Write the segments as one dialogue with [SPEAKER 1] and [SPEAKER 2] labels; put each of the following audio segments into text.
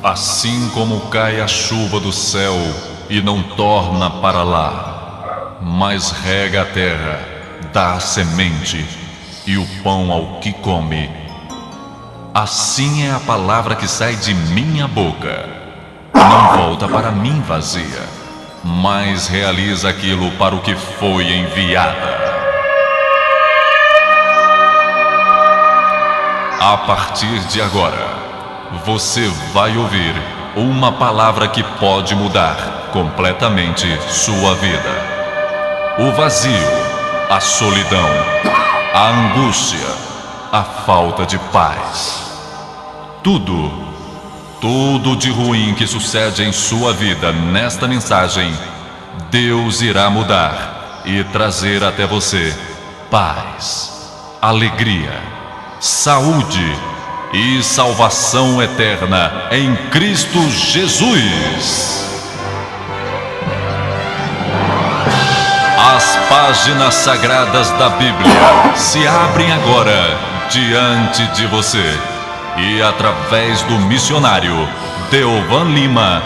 [SPEAKER 1] Assim como cai a chuva do céu e não torna para lá, mas rega a terra, dá a semente e o pão ao que come, assim é a palavra que sai de minha boca. Não volta para mim vazia, mas realiza aquilo para o que foi enviada. A partir de agora, você vai ouvir uma palavra que pode mudar completamente sua vida. O vazio, a solidão, a angústia, a falta de paz. Tudo de ruim que sucede em sua vida nesta mensagem, Deus irá mudar e trazer até você paz, alegria, saúde e salvação eterna em Cristo Jesus. As páginas sagradas da Bíblia se abrem agora diante de você e através do missionário Deovan Lima,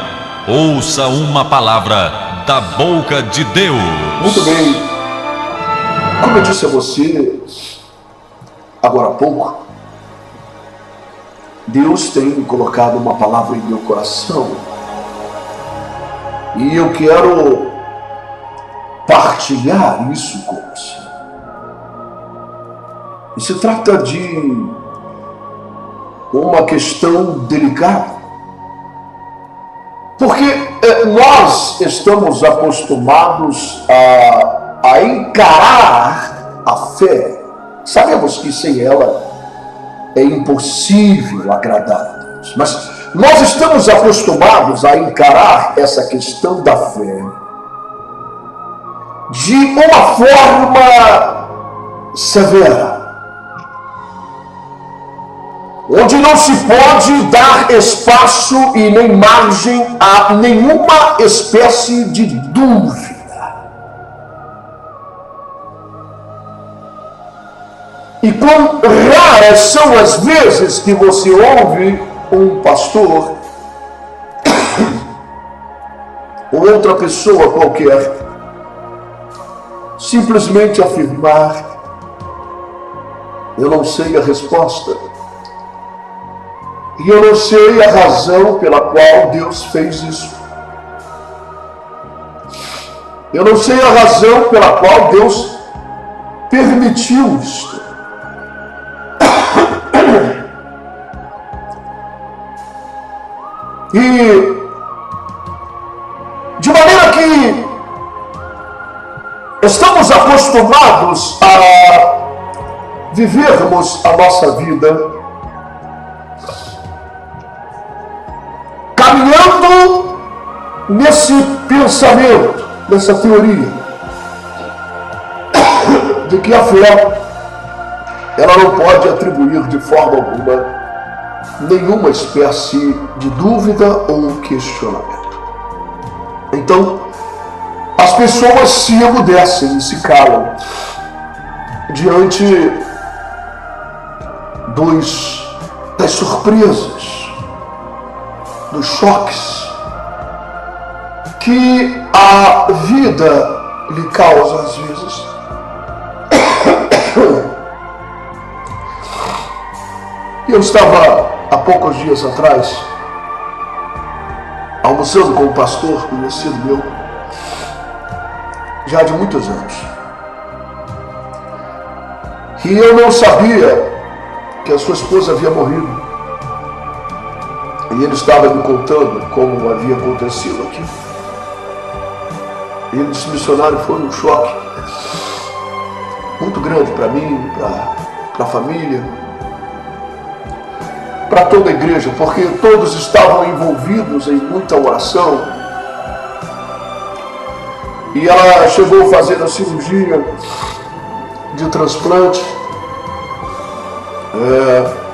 [SPEAKER 1] ouça uma palavra da boca de Deus.
[SPEAKER 2] Muito bem, como eu disse a você agora há pouco, Deus tem colocado uma palavra em meu coração e eu quero partilhar isso com você. E se trata de uma questão delicada, porque nós estamos acostumados a encarar a fé. Sabemos que sem ela é impossível agradar a Deus, mas nós estamos acostumados a encarar essa questão da fé de uma forma severa, onde não se pode dar espaço e nem margem a nenhuma espécie de dúvida. E quão raras são as vezes que você ouve um pastor ou outra pessoa qualquer simplesmente afirmar: eu não sei a resposta e eu não sei a razão pela qual Deus fez isso. Eu não sei a razão pela qual Deus permitiu isso. E de maneira que estamos acostumados a vivermos a nossa vida caminhando nesse pensamento, nessa teoria de que a fé ela não pode atribuir de forma alguma nenhuma espécie de dúvida ou questionamento. Então, as pessoas se emudecem e se calam diante das surpresas, dos choques que a vida lhe causa às vezes. Eu estava há poucos dias atrás almoçando com um pastor conhecido meu, já de muitos anos, e eu não sabia que a sua esposa havia morrido, e ele estava me contando como havia acontecido aqui. E ele disse: missionário, foi um choque muito grande para mim, para a família, para toda a igreja, porque todos estavam envolvidos em muita oração. E ela chegou a fazer a cirurgia de transplante,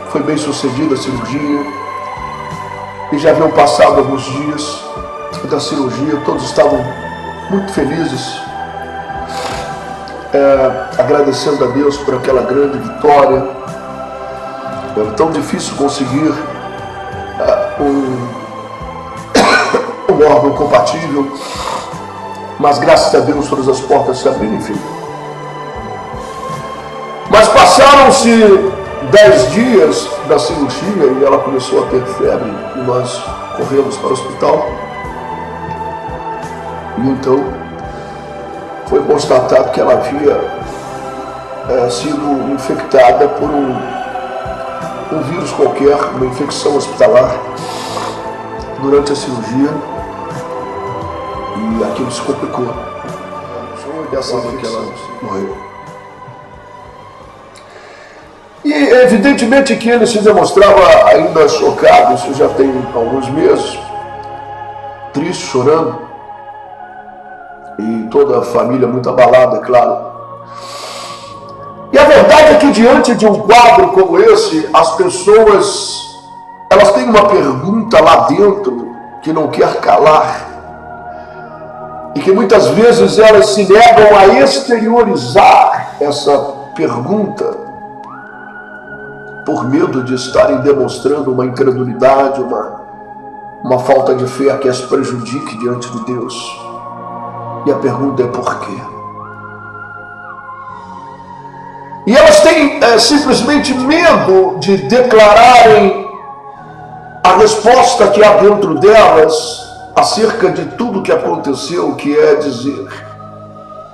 [SPEAKER 2] foi bem sucedida a cirurgia, e já haviam passado alguns dias da cirurgia, todos estavam muito felizes, agradecendo a Deus por aquela grande vitória. Era tão difícil conseguir um órgão compatível, mas graças a Deus todas as portas se abriram, enfim. Mas passaram-se 10 dias da cirurgia e ela começou a ter febre e nós corremos para o hospital. E então foi constatado que ela havia sido infectada por um vírus qualquer, uma infecção hospitalar durante a cirurgia, e aquilo se complicou. Dessa vez que ela morreu. E evidentemente que ele se demonstrava ainda chocado, isso já tem alguns meses, triste, chorando, e toda a família muito abalada, é claro. E a verdade é que diante de um quadro como esse, as pessoas, elas têm uma pergunta lá dentro que não quer calar, e que muitas vezes elas se negam a exteriorizar essa pergunta, por medo de estarem demonstrando uma incredulidade, uma falta de fé que as prejudique diante de Deus. E a pergunta é por quê? E elas têm simplesmente medo de declararem a resposta que há dentro delas acerca de tudo que aconteceu, que é dizer: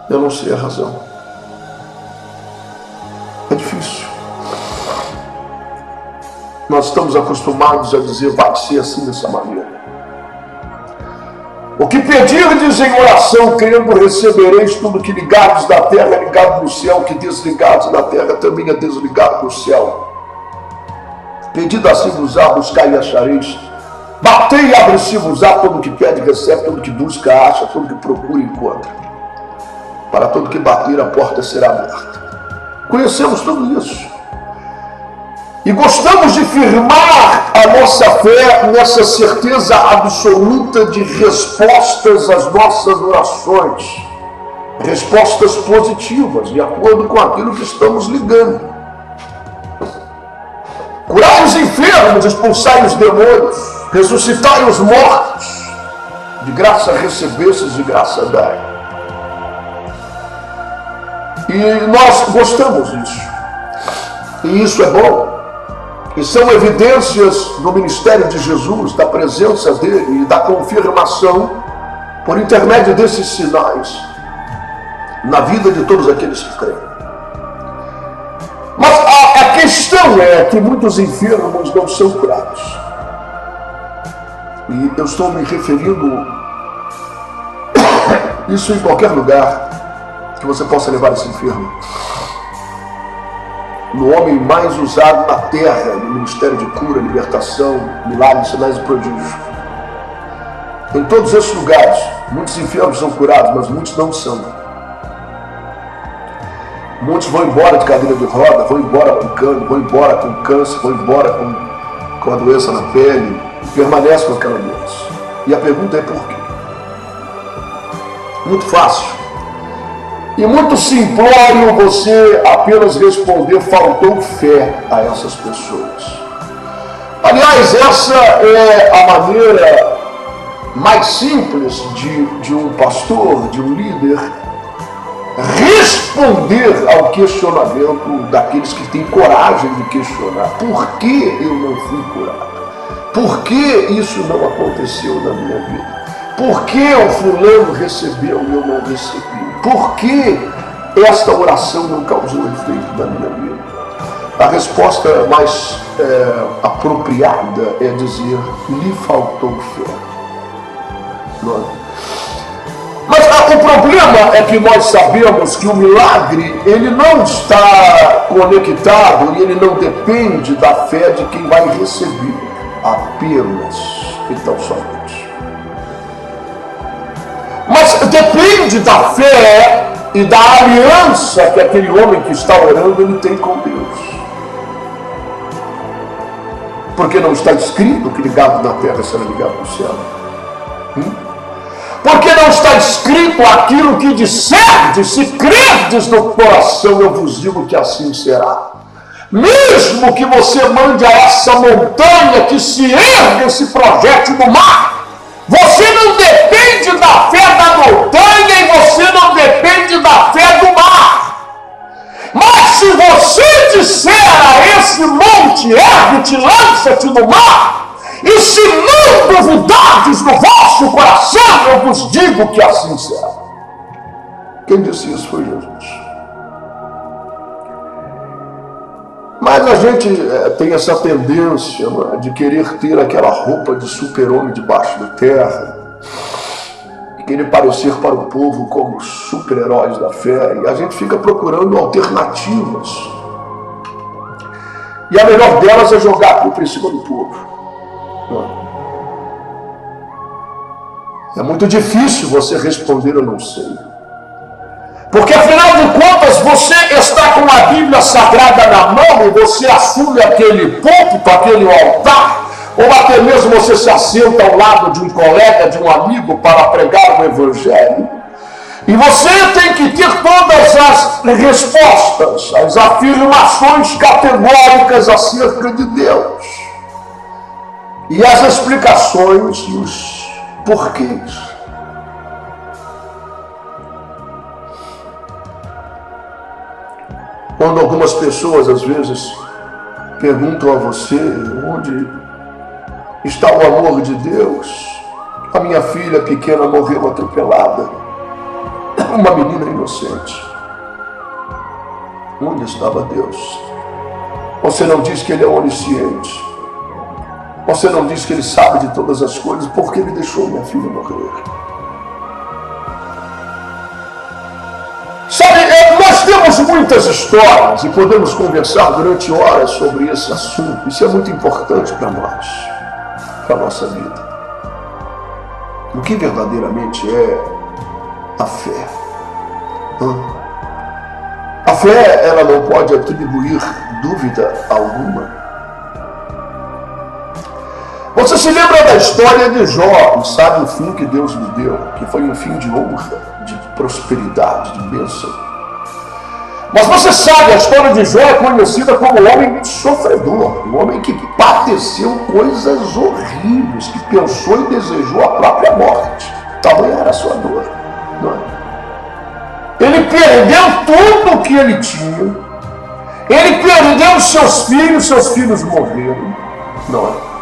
[SPEAKER 2] eu não sei a razão. É difícil. Nós estamos acostumados a dizer: vai ser assim, dessa maneira. O que pedirdes em oração, crendo, recebereis. Tudo que ligados da terra é ligado no céu, que desligados da terra também é desligado no céu. Pedido assim vos há, buscai e achareis. Batei e abre-se-vos-á. Todo que pede recebe, todo que busca acha, todo que procura encontra. Para todo que bater a porta será aberta. Conhecemos tudo isso. E gostamos de firmar a nossa fé nessa certeza absoluta de respostas às nossas orações. Respostas positivas, de acordo com aquilo que estamos ligando. Curai os enfermos, expulsai os demônios, ressuscitai os mortos. De graça recebestes, de graça dai. E nós gostamos disso. E isso é bom. E são evidências do ministério de Jesus, da presença dele e da confirmação por intermédio desses sinais na vida de todos aqueles que creem. Mas a questão é que muitos enfermos não são curados. E eu estou me referindo isso em qualquer lugar que você possa levar esse enfermo. No homem mais usado na terra, no ministério de cura, libertação, milagres, sinais e prodígios. Em todos esses lugares, muitos enfermos são curados, mas muitos não são. Muitos vão embora de cadeira de roda, vão embora mancando, vão embora com câncer, vão embora com a doença na pele, e permanecem com aquela doença. E a pergunta é por quê? Muito fácil. E muito simplório você apenas responder: faltou fé a essas pessoas. Aliás, essa é a maneira mais simples de um pastor, de um líder, responder ao questionamento daqueles que têm coragem de questionar. Por que eu não fui curado? Por que isso não aconteceu na minha vida? Por que o fulano recebeu e eu não recebi? Por que esta oração não causou efeito na minha vida? A resposta mais apropriada é dizer: lhe faltou fé. Mas o problema é que nós sabemos que o milagre, ele não está conectado e ele não depende da fé de quem vai receber, apenas e tão somente. Mas depende da fé e da aliança que aquele homem que está orando ele tem com Deus. Porque não está escrito que ligado na terra será ligado no céu. Porque não está escrito aquilo que disserdes, se crerdes no coração, eu vos digo que assim será. Mesmo que você mande a essa montanha que se ergue, se projete no mar, Você não depende da fé da montanha e você não depende da fé do mar. Mas se você disser a esse monte, ergue-te, lança-te no mar, e se não duvidardes no vosso coração, eu vos digo que assim será. Quem disse isso foi Jesus. Mas a gente tem essa tendência, né, de querer ter aquela roupa de super-homem debaixo da terra, de querer parecer para o povo como super-heróis da fé, e a gente fica procurando alternativas. E a melhor delas é jogar a culpa em cima do povo. É muito difícil você responder eu não sei. Porque afinal de contas você está com a Bíblia Sagrada na mão e você assume aquele púlpito, aquele altar, ou até mesmo você se assenta ao lado de um colega, de um amigo para pregar o Evangelho. E você tem que ter todas as respostas, as afirmações categóricas acerca de Deus. E as explicações e os porquês. Quando algumas pessoas, às vezes, perguntam a você onde está o amor de Deus, a minha filha pequena morreu atropelada, uma menina inocente. Onde estava Deus? Você não diz que Ele é onisciente. Você não diz que Ele sabe de todas as coisas, porque Ele deixou minha filha morrer. Sabe, nós temos muitas histórias e podemos conversar durante horas sobre esse assunto. Isso é muito importante para nós, para a nossa vida. O que verdadeiramente é a fé? A fé, ela não pode atribuir dúvida alguma. Você se lembra da história de Jó e sabe o fim que Deus lhe deu, que foi um fim de honra, de prosperidade, de bênção. Mas você sabe, a história de Jó é conhecida como um homem sofredor, um homem que padeceu coisas horríveis, que pensou e desejou a própria morte. Tamanha era a sua dor. Não é? Ele perdeu tudo o que ele tinha. Ele perdeu seus filhos morreram. Não é?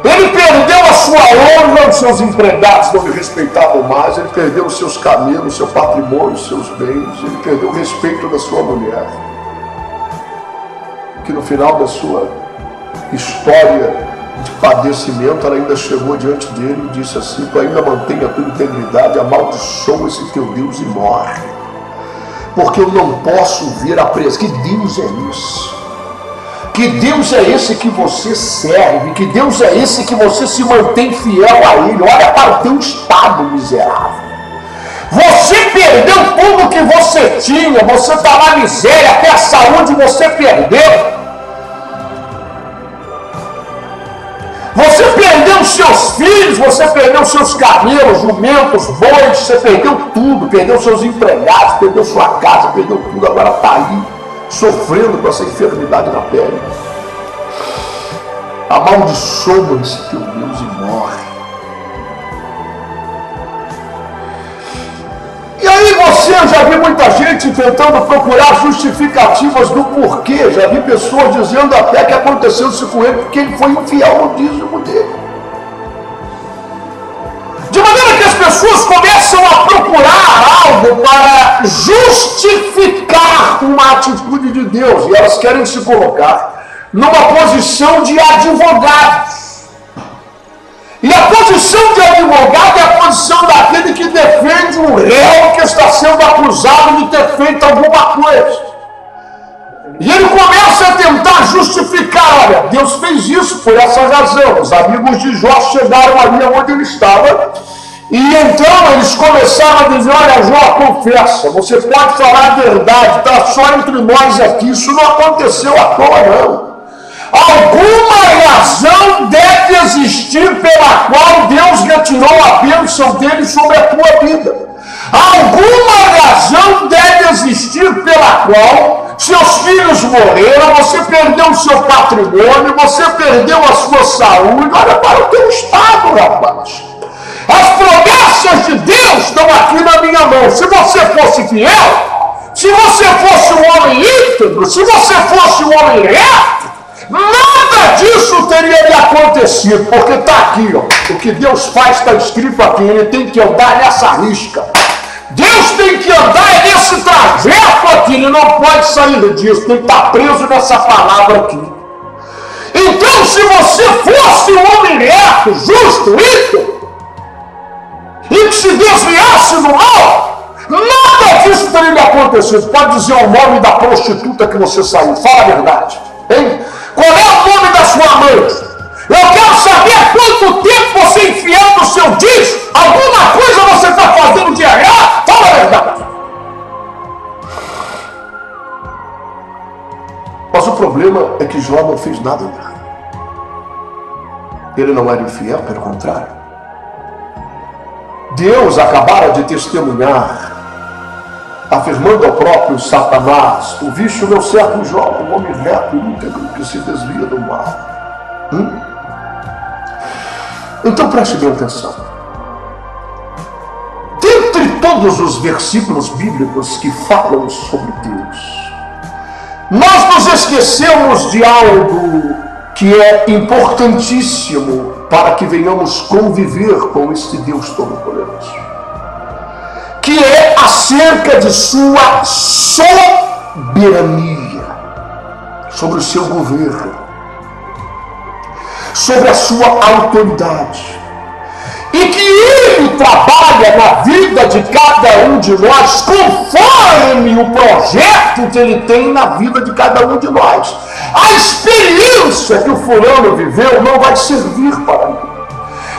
[SPEAKER 2] Ele perdeu a sua honra, os seus empregados não lhe respeitavam mais, ele perdeu os seus camelos, seu patrimônio, os seus bens, ele perdeu o respeito da sua mulher, que no final da sua história de padecimento, ela ainda chegou diante dele e disse assim: tu ainda mantém a tua integridade, amaldiçoa esse teu Deus e morre, porque eu não posso ver a presença. Que Deus é isso? Que Deus é esse que você serve? Que Deus é esse que você se mantém fiel a Ele? Olha para o teu estado miserável. Você perdeu tudo que você tinha, você está na miséria, até a saúde você perdeu. Você perdeu seus filhos, você perdeu seus camelos, jumentos, bois, você perdeu tudo, perdeu seus empregados, perdeu sua casa, perdeu tudo, agora está aí, sofrendo com essa enfermidade na pele. Amaldiçoa esse teu Deus e morre. E aí eu já vi muita gente tentando procurar justificativas do porquê. Já vi pessoas dizendo até que aconteceu isso com ele porque ele foi infiel no dízimo dele. De maneira que as pessoas começam a procurar algo para justificar uma atitude de Deus. E elas querem se colocar numa posição de advogados. E a posição de advogado é a posição daquele que defende um réu que está sendo acusado de ter feito alguma coisa. E ele começa a tentar justificar: olha, Deus fez isso por essa razão. Os amigos de Jó chegaram ali onde ele estava, e então eles começaram a dizer: olha, Jó, confessa, você pode falar a verdade, está só entre nós aqui, isso não aconteceu à toa, não. Alguma razão deve existir pela qual Deus retirou a bênção dele sobre a tua vida. Alguma razão deve existir pela qual, seus filhos morreram, você perdeu o seu patrimônio, você perdeu a sua saúde. Olha para o teu estado, rapaz. As promessas de Deus estão aqui na minha mão. Se você fosse fiel, se você fosse um homem íntegro, se você fosse um homem reto, nada disso teria lhe acontecido, porque está aqui, ó. O que Deus faz está escrito aqui. Ele tem que andar nessa risca. Deus tem que andar nesse trajeto aqui. Ele não pode sair disso. Tem que estar preso nessa palavra aqui. Então, se você fosse um homem reto, justo, íntegro, e que se desviasse do mal, nada disso teria lhe acontecido. Pode dizer o nome da prostituta que você saiu. Fala a verdade. Hein? Qual é o nome da sua amante? Eu quero saber quanto tempo você enfiando no seu disco. Alguma coisa você está fazendo de errado. Fala a verdade. Mas o problema é que Jó não fez nada errado. Ele não era infiel, pelo contrário. Deus acabara de testemunhar, afirmando ao próprio Satanás: tu viste o meu servo Jó, um homem reto e íntegro que se desvia do mal. Então preste bem atenção. Dentre todos os versículos bíblicos que falam sobre Deus, nós nos esquecemos de algo que é importantíssimo para que venhamos conviver com este Deus Todo-Poderoso, que é acerca de sua soberania, sobre o seu governo, sobre a sua autoridade, e que Ele trabalha na vida de cada um de nós conforme o projeto que Ele tem na vida de cada um de nós. A experiência que o fulano viveu não vai servir para mim.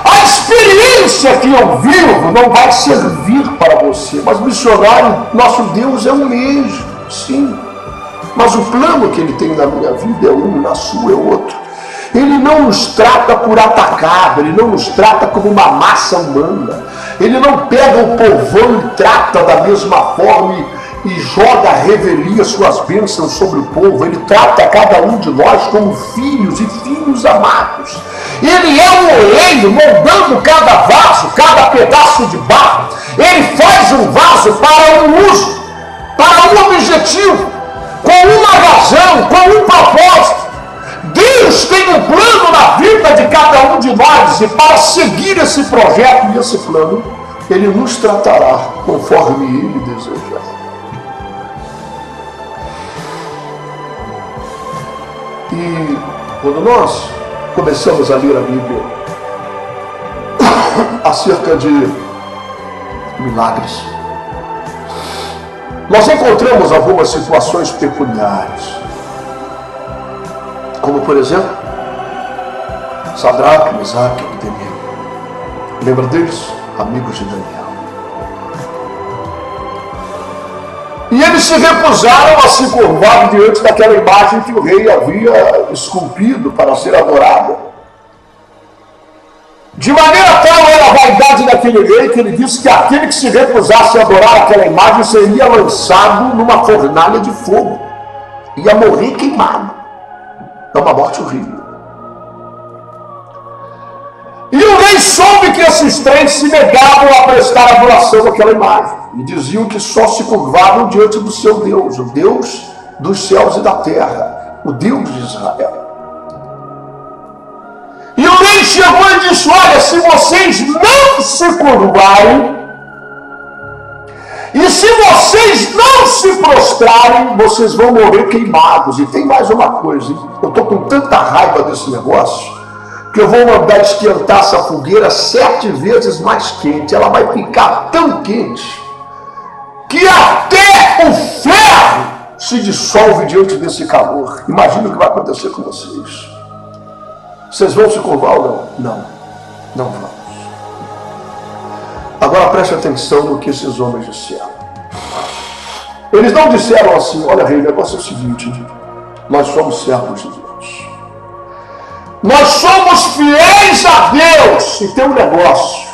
[SPEAKER 2] A experiência que eu vivo não vai servir para você. Mas, missionário, nosso Deus é o mesmo, sim. Mas o plano que Ele tem na minha vida é um, na sua é outro. Ele não nos trata por atacado, Ele não nos trata como uma massa humana. Ele não pega o povão e trata da mesma forma e joga a revelia, suas bênçãos sobre o povo. Ele trata cada um de nós como filhos e filhos amados. Ele é um oleiro, moldando cada vaso, cada pedaço de barro. Ele faz um vaso para um uso, para um objetivo, com uma razão, com um propósito. Deus tem um plano na vida de cada um de nós, e para seguir esse projeto e esse plano, Ele nos tratará conforme Ele desejar. E quando nós começamos a ler a Bíblia acerca de milagres, nós encontramos algumas situações peculiares, como por exemplo, Sadraque, Mesaque e Abednego. Lembra deles? Amigos de Daniel. E eles se recusaram a se curvar diante daquela imagem que o rei havia esculpido para ser adorada. De maneira tal era a vaidade daquele rei que ele disse que aquele que se recusasse a adorar aquela imagem seria lançado numa fornalha de fogo. Ia morrer queimado. É uma morte horrível. E o rei soube que esses três se negavam a prestar adoração àquela imagem. E diziam que só se curvavam diante do seu Deus, o Deus dos céus e da terra, o Deus de Israel. E o rei chegou e disse: olha, se vocês não se curvarem, e se vocês não se prostrarem, vocês vão morrer queimados. E tem mais uma coisa, hein? Eu estou com tanta raiva desse negócio, que eu vou mandar esquentar essa fogueira 7 vezes mais quente. Ela vai ficar tão quente que até o ferro se dissolve diante desse calor. Imagina o que vai acontecer com vocês. Vocês vão se curvar ou não? Não, não vamos. Agora preste atenção no que esses homens disseram. Eles não disseram assim: olha rei, o negócio é o seguinte, nós somos servos de Deus, nós somos fiéis a Deus, e tem um negócio,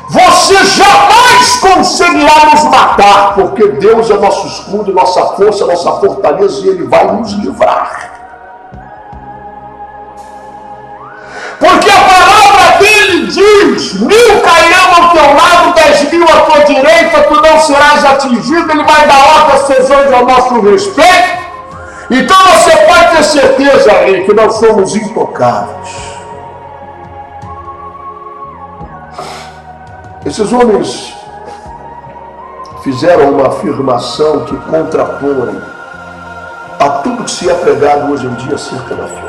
[SPEAKER 2] você jamais conseguirá nos matar, porque Deus é nosso escudo, nossa força, nossa fortaleza, e Ele vai nos livrar. Porque a palavra dele diz: 1000 cairão ao teu lado, 10.000 à tua direita, tu não serás atingido. Ele vai dar ordem às sessões ao nosso respeito. Então você pode ter certeza, rei, que nós somos intocáveis. Esses homens fizeram uma afirmação que contrapõe a tudo que se é pregado hoje em dia acerca da fé.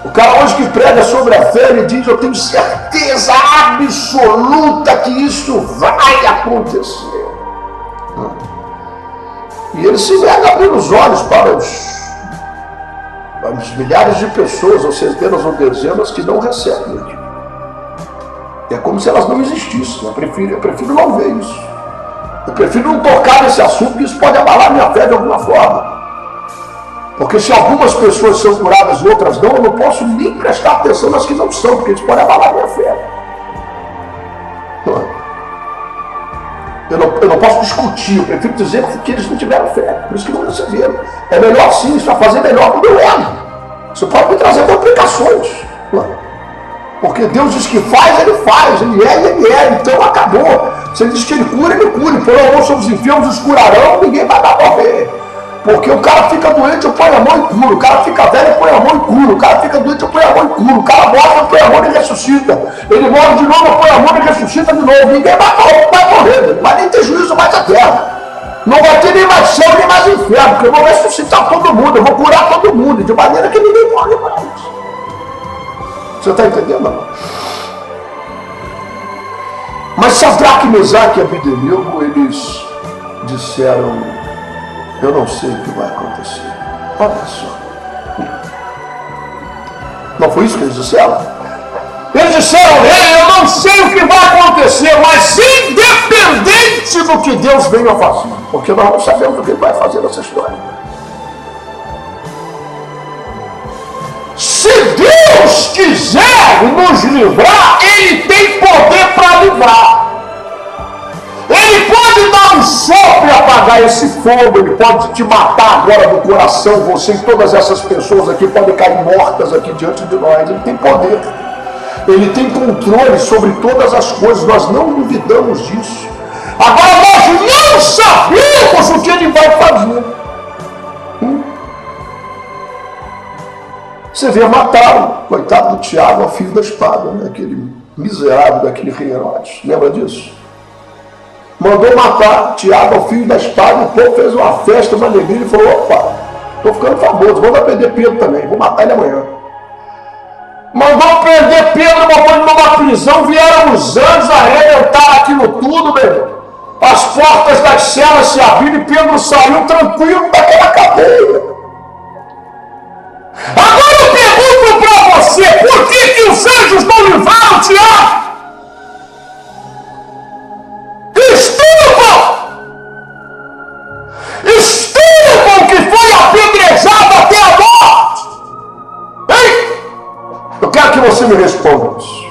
[SPEAKER 2] O cara hoje que prega sobre a fé, ele diz: eu tenho certeza absoluta que isso vai acontecer. E ele se nega a abrir os olhos para os milhares de pessoas, ou centenas ou dezenas, que não recebem aquilo. É como se elas não existissem. Eu prefiro não ver isso. Eu prefiro não tocar nesse assunto, porque isso pode abalar minha fé de alguma forma. Porque se algumas pessoas são curadas e outras não, eu não posso nem prestar atenção nas que não são, porque isso pode abalar minha fé. Eu não posso discutir, eu prefiro dizer que eles não tiveram fé, por isso que não receberam. É melhor sim, isso vai fazer melhor do meu ego. Isso pode me trazer complicações. Porque Deus diz que faz, Ele faz, Ele é, então acabou. Se Ele diz que Ele cura, Ele cura. Por amor sobre os enfermos, os curarão, ninguém vai dar morrer. Porque o cara fica doente, eu ponho a mão e curo. O cara fica velho, eu ponho a mão e curo. O cara fica doente, eu ponho a mão e curo. O cara morre, eu ponho a mão e ressuscita. Ele morre de novo, eu ponho a mão e ressuscita de novo. Ninguém vai morrer, não vai nem ter juízo mais eterno. Não vai ter nem mais céu, nem mais inferno, porque eu vou ressuscitar todo mundo, eu vou curar todo mundo, de maneira que ninguém morre mais. Você está entendendo, não? Mas Sadraque, Mesaque e Abdenego, eles disseram: eu não sei o que vai acontecer. Olha só. Não foi isso que eles disseram? Eles disseram: rei, eu não sei o que vai acontecer, mas independente do que Deus venha fazer, porque nós não sabemos o que Ele vai fazer nessa história. Se Deus quiser nos livrar, Ele tem poder para livrar. Ele pode dar um sopro e apagar esse fogo. Ele pode te matar agora do coração. Você e todas essas pessoas aqui podem cair mortas aqui diante de nós. Ele tem poder. Ele tem controle sobre todas as coisas. Nós não duvidamos disso. Agora nós não sabemos o que Ele vai fazer. Você vê matar o coitado do Tiago ao fio da espada, né? Aquele miserável daquele rei Herodes. Lembra disso? Mandou matar Tiago ao fio da espada, o povo fez uma festa, uma alegria, e falou: opa, estou ficando famoso, vou prender Pedro também, vou matar ele amanhã. Mandou prender Pedro, botou ele numa prisão, vieram os anjos, arrebentaram aquilo tudo, meu irmão. As portas das celas se abriram e Pedro saiu tranquilo daquela cadeia. Agora eu pergunto para você, por que os anjos não livraram Tiago? Estevão que foi apedrejado até a morte. Hein? Eu quero que você me responda isso.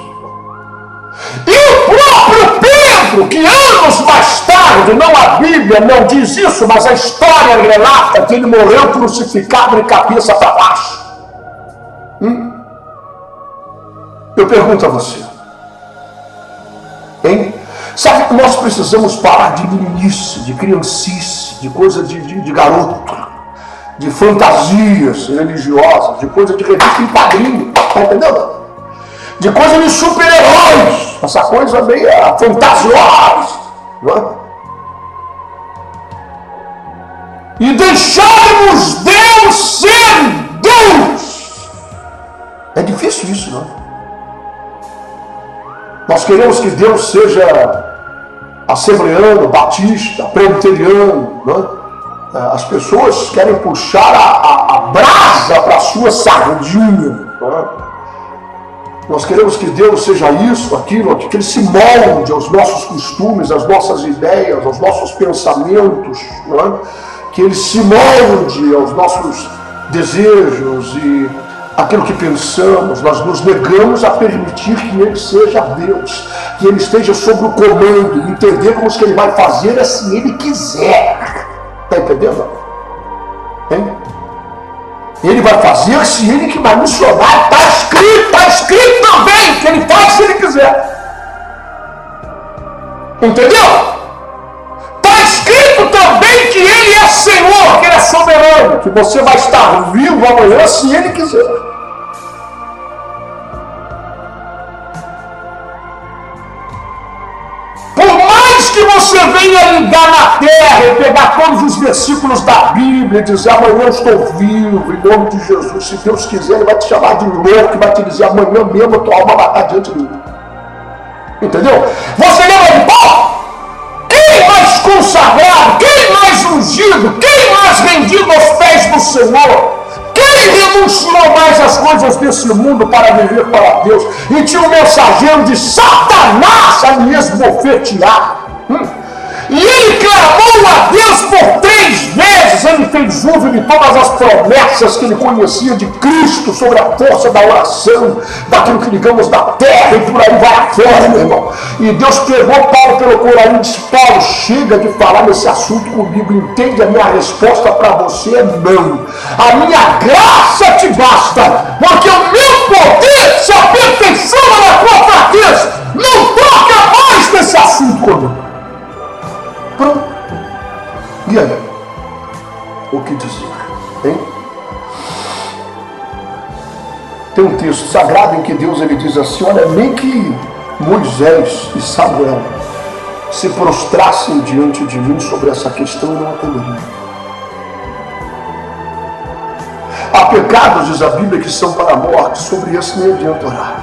[SPEAKER 2] E o próprio Pedro, que anos mais tarde, não a Bíblia não diz isso, mas a história relata que ele morreu crucificado de cabeça para baixo. Eu pergunto a você, hein? Sabe que nós precisamos parar de meninice, de criancice, de coisa de garoto, de fantasias religiosas, de coisa de revista em quadrinho, tá entendendo? De coisa de super-heróis, essa coisa meio fantasiosa, não é? E deixarmos Deus ser Deus. É difícil isso, não é? Nós queremos que Deus seja assembleano, batista, presbiteriano, né? As pessoas querem puxar a brasa para a sua sardinha. Né? Nós queremos que Deus seja isso, aquilo, que Ele se molde aos nossos costumes, às nossas ideias, aos nossos pensamentos, né? Que Ele se molde aos nossos desejos e aquilo que pensamos, nós nos negamos a permitir que Ele seja Deus, que Ele esteja sob o comando, e entendemos que Ele vai fazer se Ele quiser. Está entendendo? Hein? Ele vai fazer se Ele que vai missionar. Está escrito também que Ele faz se Ele quiser. Entendeu? Está escrito também que Ele é Senhor, que Ele é soberano, que você vai estar vivo amanhã se Ele quiser. Por mais que você venha ligar na terra e pegar todos os versículos da Bíblia e dizer amanhã eu estou vivo, em nome de Jesus, se Deus quiser, Ele vai te chamar de louco, vai te dizer amanhã mesmo a tua alma vai estar diante dele. Entendeu? Você lembra de Paulo? Quem mais consagrado, quem mais ungido, quem mais rendido aos pés do Senhor? Quem renunciou mais às coisas desse mundo para viver para Deus? E tinha um mensageiro de Satanás a lhe esbofetear. E ele clamou a Deus por 3 vezes. Ele fez uso de todas as promessas que ele conhecia de Cristo sobre a força da oração, daquilo que ligamos da terra, e por aí vai afora, meu irmão. E Deus pegou Paulo pelo coração e disse: Paulo, chega de falar nesse assunto comigo, entende? A minha resposta para você é não. A minha graça te basta, porque o meu poder se aperfeiçoa na tua fraqueza. Não toca mais nesse assunto comigo. Pronto. E aí? O que dizer? Hein? Tem um texto sagrado em que Deus ele diz assim: olha, nem que Moisés e Samuel se prostrassem diante de mim sobre essa questão, eu não atenderia. Há pecados, diz a Bíblia, que são para a morte, sobre esse nem adianta orar.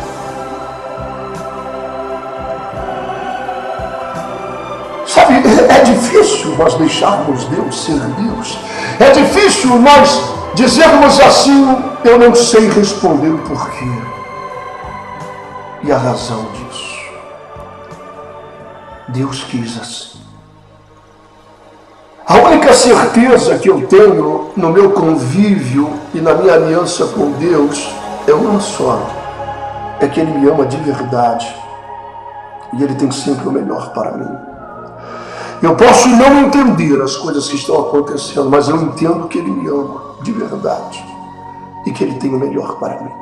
[SPEAKER 2] Sabe, é difícil nós deixarmos Deus ser Deus. É difícil nós dizermos assim: eu não sei responder o porquê e a razão disso. Deus quis assim. A única certeza que eu tenho no meu convívio e na minha aliança com Deus é uma só: é que Ele me ama de verdade e Ele tem sempre o melhor para mim. Eu posso não entender as coisas que estão acontecendo, mas eu entendo que Ele me ama de verdade e que Ele tem o melhor para mim.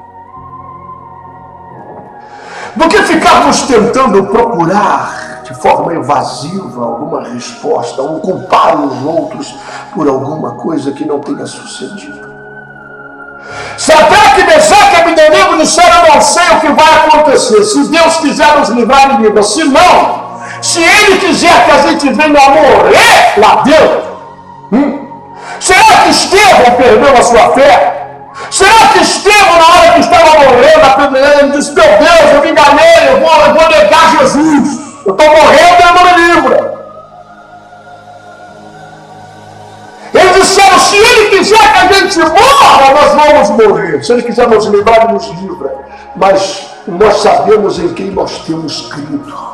[SPEAKER 2] Do que ficarmos tentando procurar de forma evasiva alguma resposta ou culpar os outros por alguma coisa que não tenha sucedido. Sadraque, Mesaque e Abednego disseram: eu não sei o que vai acontecer. Se Deus quiser nos livrar, Ele livra. Se não, se Ele quiser que a gente venha a morrer lá dentro, será que Estevão perdeu a sua fé? Será que Estevão, na hora que estava morrendo, apedrejando, disse: meu Deus, eu me enganei, eu vou negar Jesus, eu estou morrendo e Ele não me livra? Eles disseram: se Ele quiser que a gente morra, nós vamos morrer. Se Ele quiser nos livrar, Ele nos livra. Mas nós sabemos em quem nós temos crido.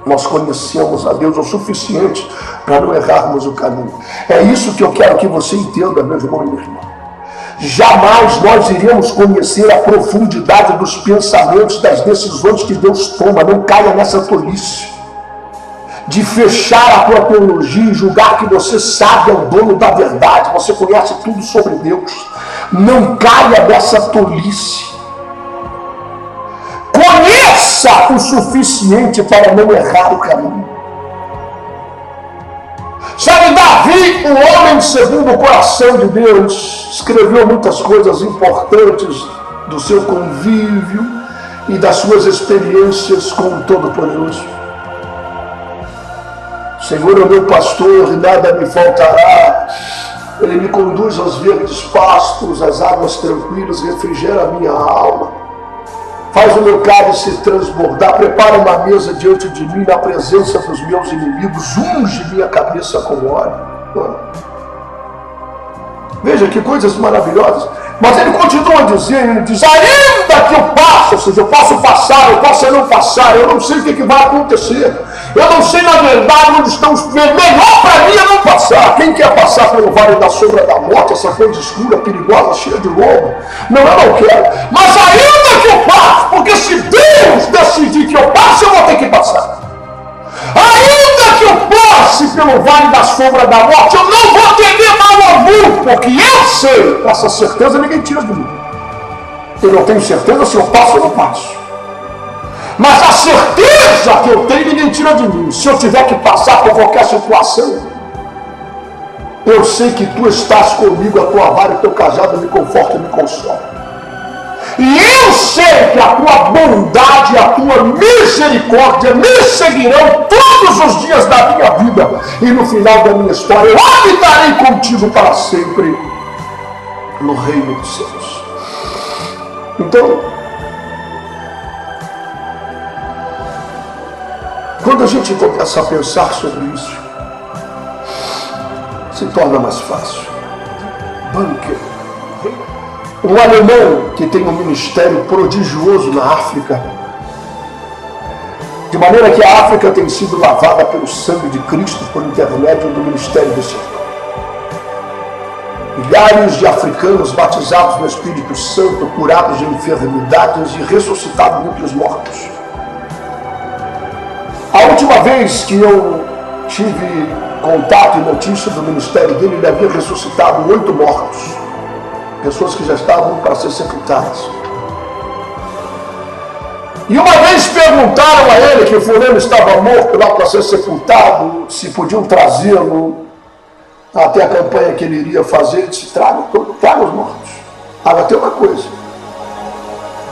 [SPEAKER 2] Nós conhecemos a Deus o suficiente para não errarmos o caminho. É isso que eu quero que você entenda, meu irmão e minha irmã. Jamais nós iremos conhecer a profundidade dos pensamentos, das decisões que Deus toma. Não caia nessa tolice de fechar a tua teologia e julgar que você sabe, é o dono da verdade, você conhece tudo sobre Deus. Não caia nessa tolice. Conheça o suficiente para não errar o caminho. Sabe, Davi, o homem segundo o coração de Deus, escreveu muitas coisas importantes do seu convívio e das suas experiências com o Todo-Poderoso. Senhor é o meu pastor e nada me faltará. Ele me conduz aos verdes pastos, às águas tranquilas, refrigera a minha alma. Faz o meu cálice transbordar, prepara uma mesa diante de mim na presença dos meus inimigos, unge minha cabeça com óleo. Veja que coisas maravilhosas. Mas ele continua a dizer, ele diz: ainda que eu passe, ou seja, eu posso passar, eu posso não passar, eu não sei o que vai acontecer. Eu não sei, na verdade, onde estão os primeiros. Melhor para mim é não passar. Quem quer passar pelo vale da sombra da morte, essa coisa escura, perigosa, cheia de lobo? Não, eu não quero. Mas ainda que eu passe, porque se Deus decidir que eu passe, eu vou ter que passar. Ainda que eu passe pelo vale da sombra da morte, eu não vou temer mal algum, porque eu sei, essa certeza ninguém tira de mim. Eu não tenho certeza se eu passo ou não passo. Mas a certeza que eu tenho, ninguém tira de mim. Se eu tiver que passar por qualquer situação, eu sei que tu estás comigo, a tua vara e o teu cajado me confortam e me consolam. E eu sei que a tua bondade e a tua misericórdia me seguirão todos os dias da minha vida. E no final da minha história, eu habitarei contigo para sempre no reino dos céus. Então, quando a gente começa a pensar sobre isso, se torna mais fácil. Banqueiro. Um alemão que tem um ministério prodigioso na África, de maneira que a África tem sido lavada pelo sangue de Cristo por intermédio do ministério desse irmão. Milhares de africanos batizados no Espírito Santo, curados de enfermidades e ressuscitados entre os mortos. A última vez que eu tive contato e notícia do ministério dele, ele havia ressuscitado 8 mortos. Pessoas que já estavam para ser sepultadas. E uma vez perguntaram a ele que fulano estava morto lá para ser sepultado, se podiam trazê-lo até a campanha que ele iria fazer. Ele disse: traga os mortos. Agora tem uma coisa,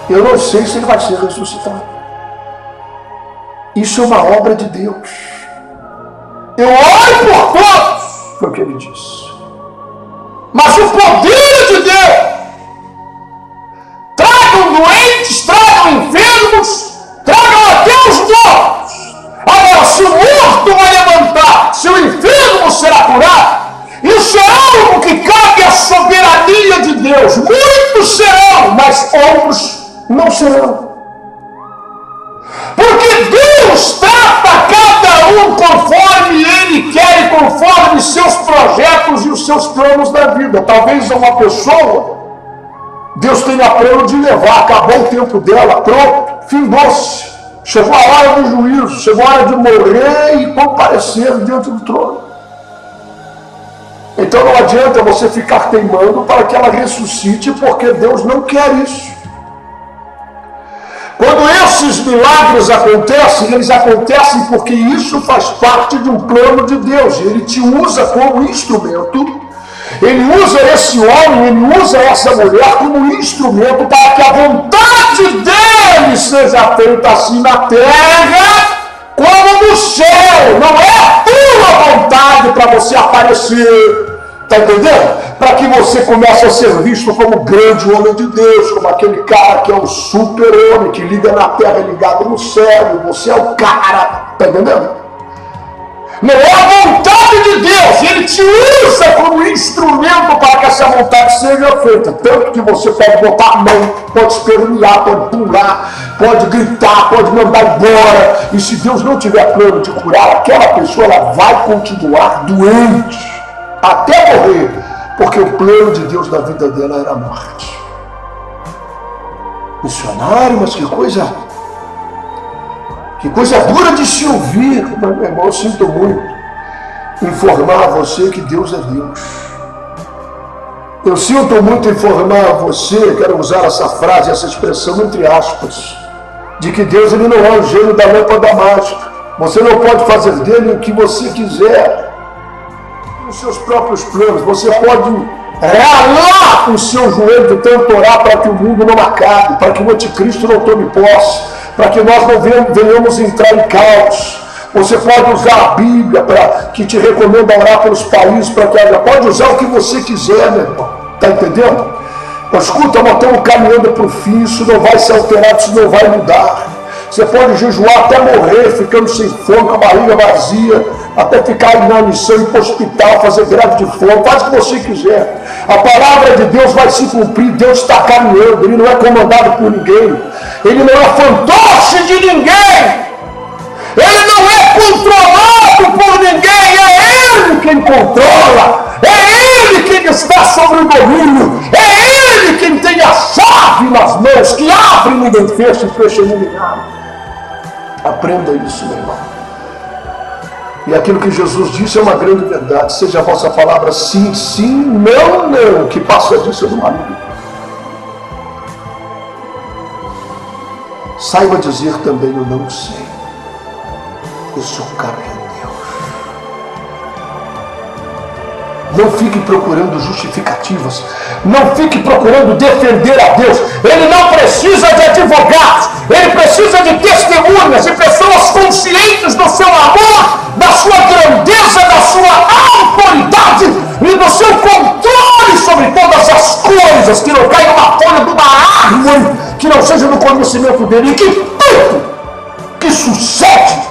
[SPEAKER 2] eu não sei se ele vai ser ressuscitado. Isso é uma obra de Deus. Eu oro por todos, foi o que ele disse. Mas o poder de Deus, tragam doentes, tragam enfermos, tragam até os mortos. Agora, se o morto vai levantar, se o enfermo será curado, isso é algo que cabe à soberania de Deus. Muitos serão, mas outros não serão. Porque Deus trata cada um conforme Ele quer e conforme seus projetos e os seus planos da vida. Talvez uma pessoa, Deus tenha plano de levar, acabou o tempo dela, pronto, findou-se. Chegou a hora do juízo, chegou a hora de morrer e comparecer diante do trono. Então não adianta você ficar teimando para que ela ressuscite, porque Deus não quer isso. Quando esses milagres acontecem, eles acontecem porque isso faz parte de um plano de Deus. Ele te usa como instrumento, ele usa esse homem, ele usa essa mulher como instrumento para que a vontade dele seja feita assim na terra como no céu. Não é a tua vontade para você aparecer. Está entendendo? Para que você comece a ser visto como grande homem de Deus, como aquele cara que é o super-homem, que liga na terra ligado no céu, você é o cara, está entendendo? Não é a vontade de Deus, ele te usa como instrumento para que essa vontade seja feita. Tanto que você pode botar a mão, pode espernear, pode pular, pode gritar, pode mandar embora. E se Deus não tiver plano de curar aquela pessoa, ela vai continuar doente até morrer, porque o plano de Deus na vida dela era a morte. Missionário, mas que coisa dura de se ouvir. Meu irmão, eu sinto muito informar a você que Deus é Deus. Eu sinto muito informar a você, quero usar essa frase, essa expressão entre aspas, de que Deus ele não é o gênio da lâmpada mágica. Você não pode fazer dele o que você quiser, os seus próprios planos. Você pode ralar o seu joelho de tanto orar para que o mundo não acabe, para que o anticristo não tome posse, para que nós não venhamos entrar em caos. Você pode usar a Bíblia que te recomenda orar pelos países, para que pode usar o que você quiser, meu irmão. Está entendendo? Mas escuta, nós estamos caminhando para o fim, isso não vai ser alterado, isso não vai mudar. Você pode jejuar até morrer, ficando sem fome, com a barriga vazia, até ficar na missão, ir para o hospital, fazer greve de fome, faz o que você quiser. A palavra de Deus vai se cumprir, Deus está caminhando, Ele não é comandado por ninguém, Ele não é fantoche de ninguém, Ele não é é controlado por ninguém, é Ele quem controla, é Ele quem está sobre o domínio, é Ele quem tem a chave nas mãos, que abre e ninguém fecha e fecha e ninguém abre. Aprenda isso, meu irmão. E aquilo que Jesus disse é uma grande verdade. Seja a vossa palavra sim, sim, não, não. Que passa disso eu não amigo. Saiba dizer também eu não sei. O seu cabe a Deus. Não fique procurando justificativas. Não fique procurando defender a Deus. Ele não precisa de advogados. Ele precisa de testemunhas, de pessoas conscientes do seu amor, da sua grandeza, da sua autoridade e do seu controle sobre todas as coisas. Que não caia uma folha de uma árvore que não seja no conhecimento dele. E que tudo que sucede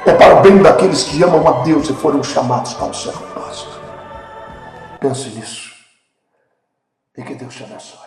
[SPEAKER 2] é para o bem daqueles que amam a Deus e foram chamados para o seu propósito. Pense nisso. E que Deus te abençoe.